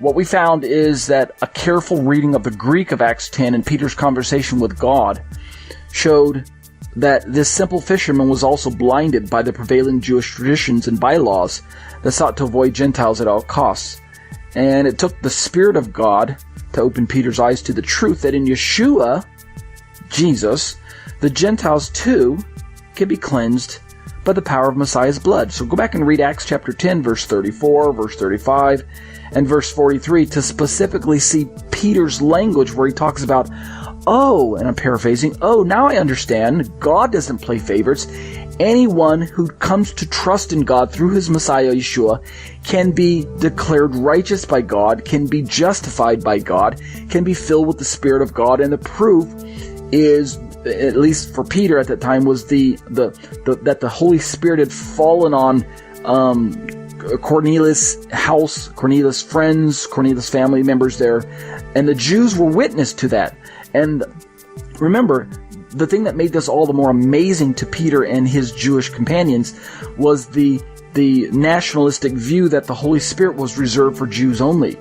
what we found is that a careful reading of the Greek of Acts 10 and Peter's conversation with God showed that this simple fisherman was also blinded by the prevailing Jewish traditions and bylaws that sought to avoid Gentiles at all costs. And it took the Spirit of God to open Peter's eyes to the truth that in Yeshua, Jesus, the Gentiles too can be cleansed by the power of Messiah's blood. So go back and read Acts chapter 10, verse 34, verse 35, and verse 43 to specifically see Peter's language where he talks about, oh, and I'm paraphrasing, oh, now I understand, God doesn't play favorites. Anyone who comes to trust in God through his Messiah, Yeshua, can be declared righteous by God, can be justified by God, can be filled with the Spirit of God, and the proof is, at least for Peter at that time, was that the Holy Spirit had fallen on Cornelius' house, Cornelius' friends, Cornelius' family members there, and the Jews were witness to that. And remember, the thing that made this all the more amazing to Peter and his Jewish companions was the nationalistic view that the Holy Spirit was reserved for Jews only,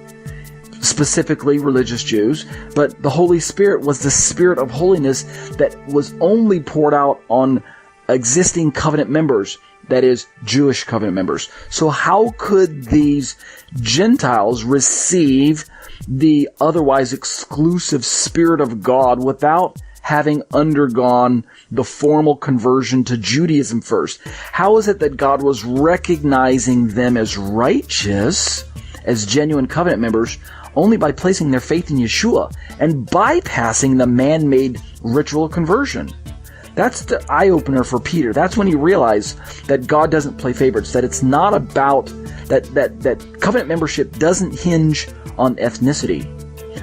specifically religious Jews, but the Holy Spirit was the Spirit of holiness that was only poured out on existing covenant members, that is, Jewish covenant members. So how could these Gentiles receive the otherwise exclusive Spirit of God without having undergone the formal conversion to Judaism first? How is it that God was recognizing them as righteous, as genuine covenant members, only by placing their faith in Yeshua and bypassing the man-made ritual conversion? That's the eye-opener for Peter. That's when he realized that God doesn't play favorites, that it's not about, that covenant membership doesn't hinge on ethnicity,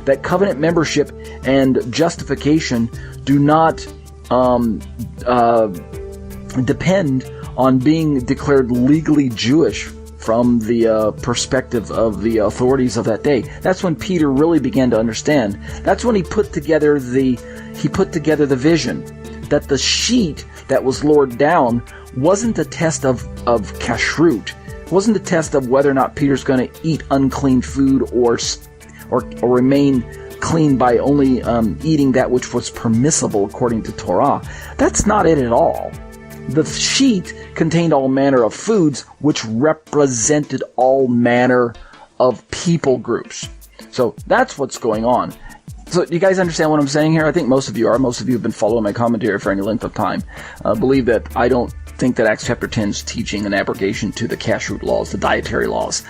that covenant membership and justification do not depend on being declared legally Jewish from the perspective of the authorities of that day. That's when Peter really began to understand. That's when he put together the vision that the sheet that was lowered down wasn't a test of kashrut. It wasn't a test of whether or not Peter's going to eat unclean food or remain clean by only eating that which was permissible according to Torah. That's not it at all. The sheet contained all manner of foods which represented all manner of people groups. So that's what's going on. So you guys understand what I'm saying here? I think most of you are. Most of you have been following my commentary for any length of time. Believe that I don't think that Acts chapter 10 is teaching an abrogation to the kashrut laws, the dietary laws.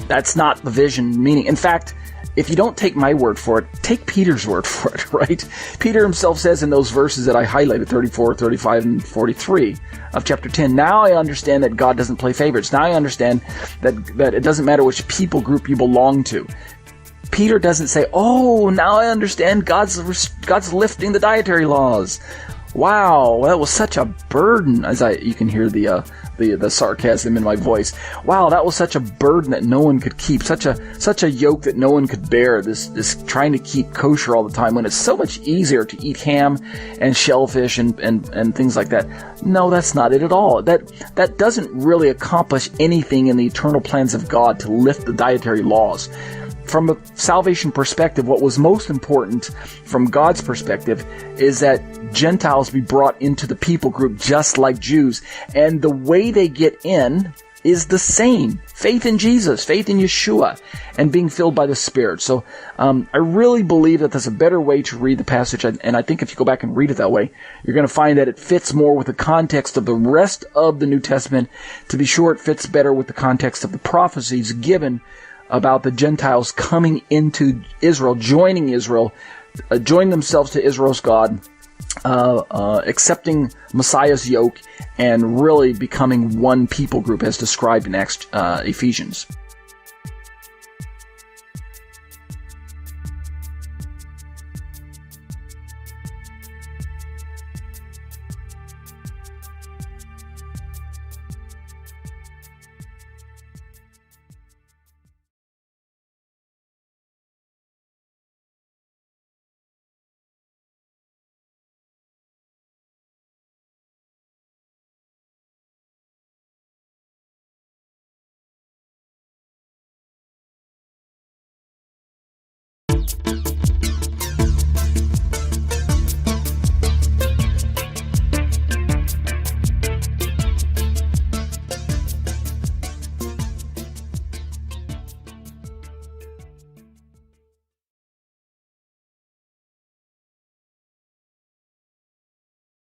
That's not the vision meaning. In fact, if you don't take my word for it, take Peter's word for it, right? Peter himself says in those verses that I highlighted, 34, 35, and 43 of chapter 10, now I understand that God doesn't play favorites. Now I understand that it doesn't matter which people group you belong to. Peter doesn't say, oh, now I understand God's lifting the dietary laws. Wow, that was such a burden. You can hear the sarcasm in my voice. Wow, that was such a burden that no one could keep. Such a yoke that no one could bear. This trying to keep kosher all the time when it's so much easier to eat ham and shellfish and things like that. No, that's not it at all. That doesn't really accomplish anything in the eternal plans of God to lift the dietary laws. From a salvation perspective, what was most important from God's perspective is that Gentiles be brought into the people group just like Jews. And the way they get in is the same. Faith in Jesus, faith in Yeshua, and being filled by the Spirit. So I really believe that there's a better way to read the passage. And I think if you go back and read it that way, you're going to find that it fits more with the context of the rest of the New Testament. To be sure, it fits better with the context of the prophecies given about the Gentiles coming into Israel, joining themselves to Israel's God, accepting Messiah's yoke, and really becoming one people group as described in Ephesians.